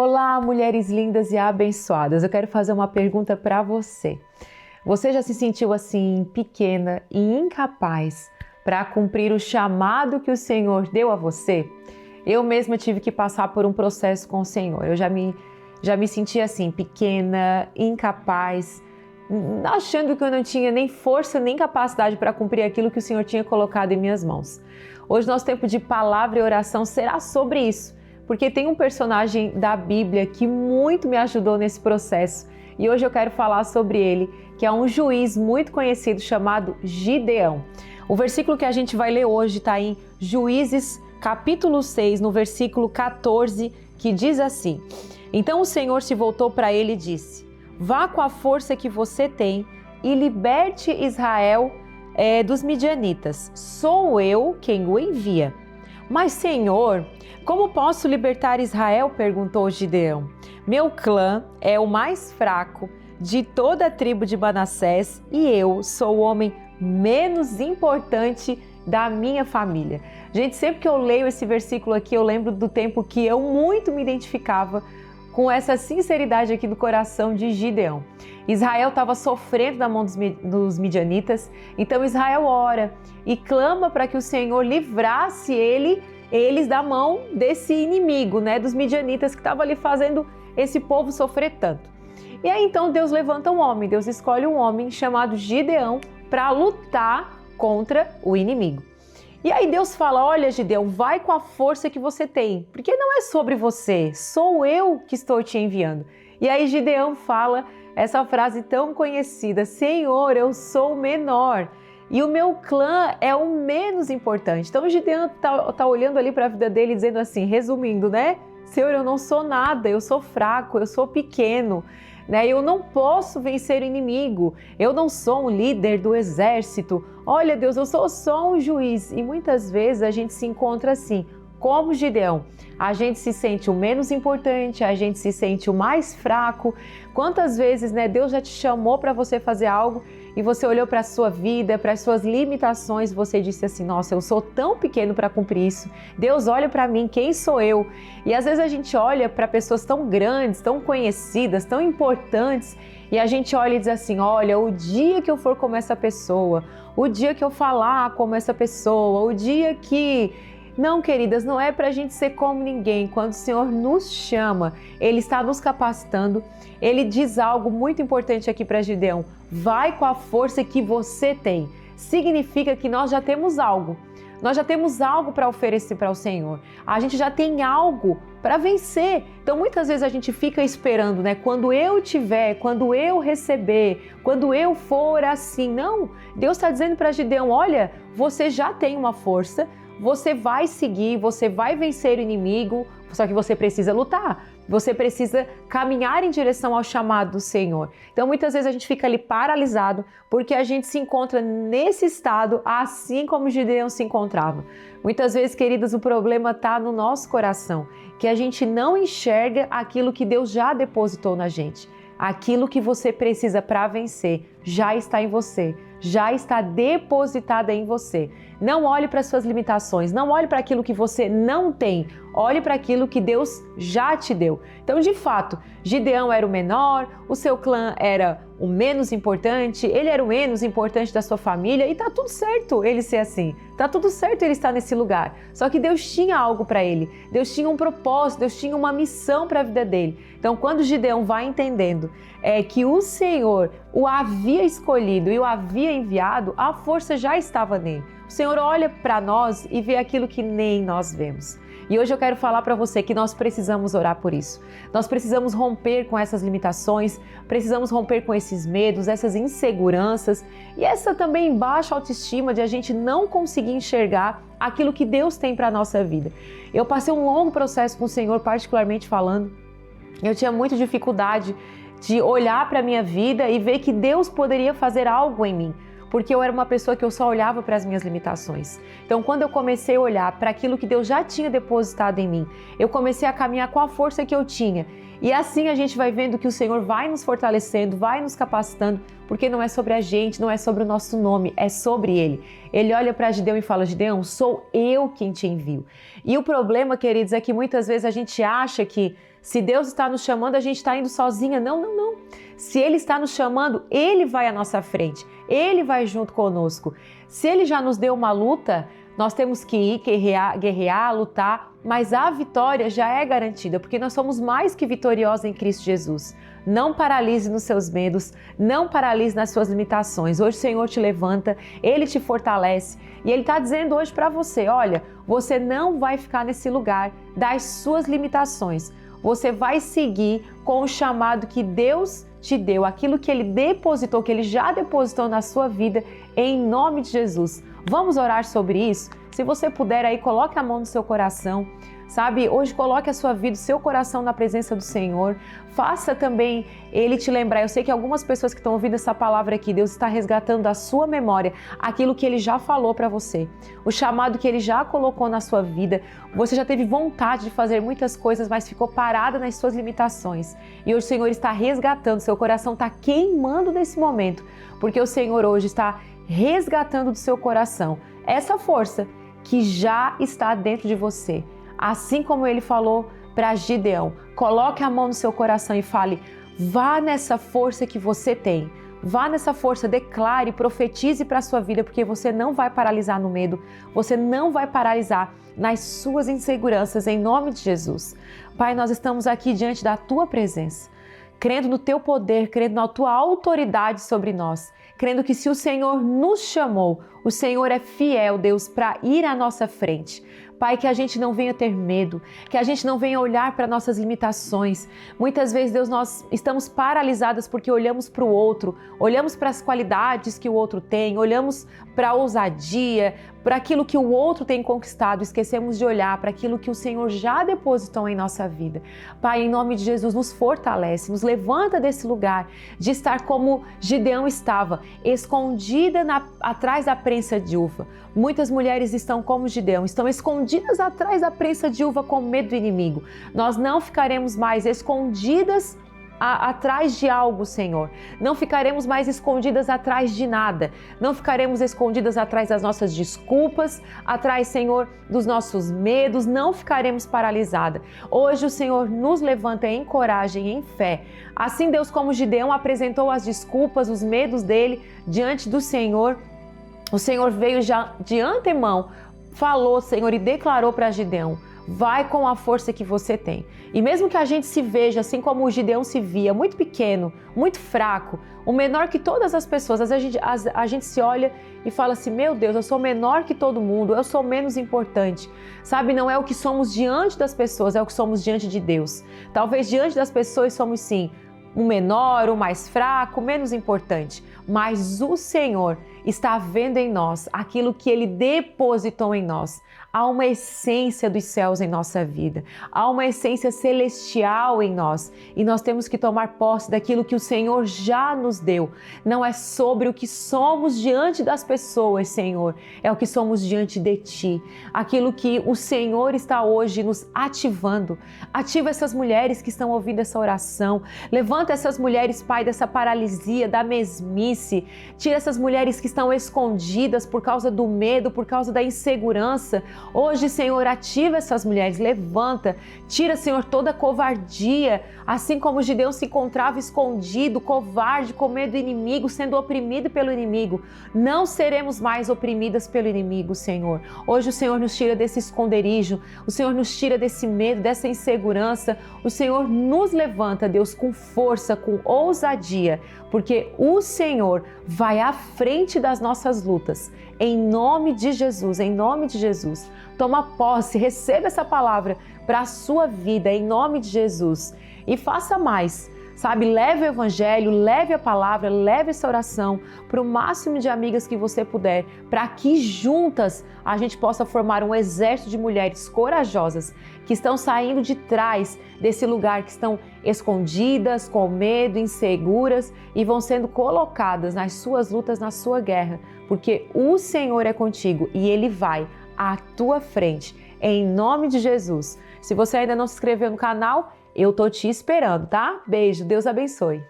Olá, mulheres lindas e abençoadas. Eu quero fazer uma pergunta para você. Você já se sentiu assim pequena e incapaz para cumprir o chamado que o Senhor deu a você? Eu mesma tive que passar por um processo com o Senhor. Eu já me senti assim, pequena, incapaz, achando que eu não tinha nem força nem capacidade para cumprir aquilo que o Senhor tinha colocado em minhas mãos. Hoje nosso tempo de palavra e oração será sobre isso, porque tem um personagem da Bíblia que muito me ajudou nesse processo e hoje eu quero falar sobre ele, que é um juiz muito conhecido chamado Gideão. O versículo que a gente vai ler hoje está em Juízes capítulo 6, no versículo 14, que diz assim: Então o Senhor se voltou para ele e disse: Vá com a força que você tem e liberte Israel dos midianitas. Sou eu quem o envia. Mas, Senhor, como posso libertar Israel? Perguntou Gideão. Meu clã é o mais fraco de toda a tribo de Manassés e eu sou o homem menos importante da minha família. Gente, sempre que eu leio esse versículo aqui, eu lembro do tempo que eu muito me identificava com essa sinceridade aqui do coração de Gideão. Israel estava sofrendo na mão dos midianitas, então Israel ora e clama para que o Senhor livrasse eles da mão desse inimigo, dos midianitas que estava ali fazendo esse povo sofrer tanto. E aí então Deus levanta um homem, Deus escolhe um homem chamado Gideão para lutar contra o inimigo. E aí Deus fala: olha, Gideão, vai com a força que você tem, porque não é sobre você, sou eu que estou te enviando. E aí Gideão fala essa frase tão conhecida: Senhor, eu sou o menor e o meu clã é o menos importante. Então Gideão tá olhando ali para a vida dele dizendo assim, resumindo, Senhor, eu não sou nada, eu sou fraco, eu sou pequeno. Eu não posso vencer o inimigo, eu não sou um líder do exército. Olha, Deus, eu sou só um juiz. E muitas vezes a gente se encontra assim, como Gideão. A gente se sente o menos importante, a gente se sente o mais fraco. Quantas vezes, Deus já te chamou para você fazer algo e você olhou para a sua vida, para as suas limitações, você disse assim: nossa, eu sou tão pequeno para cumprir isso. Deus, olha para mim, quem sou eu? E às vezes a gente olha para pessoas tão grandes, tão conhecidas, tão importantes, e a gente olha e diz assim: olha, o dia que eu for como essa pessoa, o dia que eu falar como essa pessoa, o dia que... Não, queridas, não é para a gente ser como ninguém. Quando o Senhor nos chama, Ele está nos capacitando. Ele diz algo muito importante aqui para Gideão: vai com a força que você tem. Significa que nós já temos algo. Nós já temos algo para oferecer para o Senhor. A gente já tem algo para vencer. Então muitas vezes a gente fica esperando, quando eu tiver, quando eu receber, quando eu for assim. Não, Deus está dizendo para Gideão: olha, você já tem uma força, você vai seguir, você vai vencer o inimigo, só que você precisa lutar. Você precisa caminhar em direção ao chamado do Senhor. Então, muitas vezes a gente fica ali paralisado porque a gente se encontra nesse estado assim como Gideão se encontrava. Muitas vezes, queridas, o problema está no nosso coração, que a gente não enxerga aquilo que Deus já depositou na gente. Aquilo que você precisa para vencer já está em você, já está depositada em você. Não olhe para as suas limitações, não olhe para aquilo que você não tem, olhe para aquilo que Deus já te deu. Então, de fato, Gideão era o menor, o seu clã era o menos importante, ele era o menos importante da sua família e tá tudo certo ele ser assim, tá tudo certo ele estar nesse lugar. Só que Deus tinha algo para ele, Deus tinha um propósito, Deus tinha uma missão para a vida dele. Então, quando Gideão vai entendendo que o Senhor o havia escolhido e o havia enviado, a força já estava nele. O Senhor olha para nós e vê aquilo que nem nós vemos. E hoje eu quero falar para você que nós precisamos orar por isso. Nós precisamos romper com essas limitações, precisamos romper com esses medos, essas inseguranças e essa também baixa autoestima de a gente não conseguir enxergar aquilo que Deus tem para a nossa vida. Eu passei um longo processo com o Senhor, particularmente falando. Eu tinha muita dificuldade de olhar para a minha vida e ver que Deus poderia fazer algo em mim, porque eu era uma pessoa que eu só olhava para as minhas limitações. Então, quando eu comecei a olhar para aquilo que Deus já tinha depositado em mim, eu comecei a caminhar com a força que eu tinha. E assim a gente vai vendo que o Senhor vai nos fortalecendo, vai nos capacitando, porque não é sobre a gente, não é sobre o nosso nome, é sobre Ele. Ele olha para Gideão e fala: Gideão, sou eu quem te envio. E o problema, queridos, é que muitas vezes a gente acha que Se Deus está nos chamando, a gente está indo sozinha. Não, não, não. Se Ele está nos chamando, Ele vai à nossa frente. Ele vai junto conosco. Se Ele já nos deu uma luta, nós temos que ir guerrear, lutar, mas a vitória já é garantida, porque nós somos mais que vitoriosos em Cristo Jesus. Não paralise nos seus medos, não paralise nas suas limitações. Hoje o Senhor te levanta, Ele te fortalece e Ele está dizendo hoje para você, olha, você não vai ficar nesse lugar das suas limitações. Você vai seguir com o chamado que Deus te deu, aquilo que Ele depositou, que Ele já depositou na sua vida, em nome de Jesus. Vamos orar sobre isso? Se você puder aí, coloque a mão no seu coração, sabe? Hoje coloque a sua vida, o seu coração na presença do Senhor. Faça também Ele te lembrar. Eu sei que algumas pessoas que estão ouvindo essa palavra aqui, Deus está resgatando da sua memória aquilo que Ele já falou para você. O chamado que Ele já colocou na sua vida. Você já teve vontade de fazer muitas coisas, mas ficou parada nas suas limitações. E hoje o Senhor está resgatando, seu coração está queimando nesse momento, porque o Senhor hoje está resgatando do seu coração essa força que já está dentro de você. Assim como Ele falou para Gideão, coloque a mão no seu coração e fale, vá nessa força que você tem. Vá nessa força, declare, profetize para a sua vida, porque você não vai paralisar no medo, você não vai paralisar nas suas inseguranças, em nome de Jesus. Pai, nós estamos aqui diante da Tua presença, crendo no Teu poder, crendo na Tua autoridade sobre nós, crendo que se o Senhor nos chamou, o Senhor é fiel, Deus, para ir à nossa frente. Pai, que a gente não venha ter medo, que a gente não venha olhar para nossas limitações. Muitas vezes, Deus, nós estamos paralisadas porque olhamos para o outro, olhamos para as qualidades que o outro tem, olhamos para a ousadia, para aquilo que o outro tem conquistado, esquecemos de olhar para aquilo que o Senhor já depositou em nossa vida. Pai, em nome de Jesus, nos fortalece, nos levanta desse lugar de estar como Gideão estava, escondida atrás da prensa de uva. Muitas mulheres estão como Gideão, estão escondidas atrás da prensa de uva com medo do inimigo. Nós não ficaremos mais escondidas atrás de algo, Senhor. Não ficaremos mais escondidas atrás de nada. Não ficaremos escondidas atrás das nossas desculpas, atrás, Senhor, dos nossos medos. Não ficaremos paralisadas. Hoje o Senhor nos levanta em coragem, em fé. Assim, Deus, como Gideão apresentou as desculpas, os medos dele diante do Senhor, o Senhor veio já de antemão, falou, Senhor, e declarou para Gideão, vai com a força que você tem. E mesmo que a gente se veja, assim como o Gideão se via, muito pequeno, muito fraco, o menor que todas as pessoas, às vezes a gente se olha e fala assim, meu Deus, eu sou menor que todo mundo, eu sou menos importante. Sabe, não é o que somos diante das pessoas, é o que somos diante de Deus. Talvez diante das pessoas somos sim, um menor, um mais fraco, menos importante, mas o Senhor está vendo em nós aquilo que Ele depositou em nós. Há uma essência dos céus em nossa vida, há uma essência celestial em nós e nós temos que tomar posse daquilo que o Senhor já nos deu. Não é sobre o que somos diante das pessoas, Senhor, é o que somos diante de Ti. Aquilo que o Senhor está hoje nos ativando. Ativa essas mulheres que estão ouvindo essa oração. Levanta essas mulheres, Pai, dessa paralisia, da mesmice. Tira essas mulheres que estão escondidas por causa do medo, por causa da insegurança. Hoje, Senhor, ativa essas mulheres, levanta, tira, Senhor, toda a covardia, assim como Gideão se encontrava escondido, covarde, com medo do inimigo, sendo oprimido pelo inimigo. Não seremos mais oprimidas pelo inimigo, Senhor. Hoje o Senhor nos tira desse esconderijo, o Senhor nos tira desse medo, dessa insegurança. O Senhor nos levanta, Deus, com força, com ousadia, porque o Senhor vai à frente das nossas lutas. Em nome de Jesus, em nome de Jesus. Toma posse, receba essa palavra para a sua vida, em nome de Jesus. E faça mais, sabe? Leve o Evangelho, leve a palavra, leve essa oração para o máximo de amigas que você puder, para que juntas a gente possa formar um exército de mulheres corajosas que estão saindo de trás desse lugar, que estão escondidas, com medo, inseguras e vão sendo colocadas nas suas lutas, na sua guerra, porque o Senhor é contigo e Ele vai à tua frente, em nome de Jesus. Se você ainda não se inscreveu no canal, eu tô te esperando, tá? Beijo, Deus abençoe.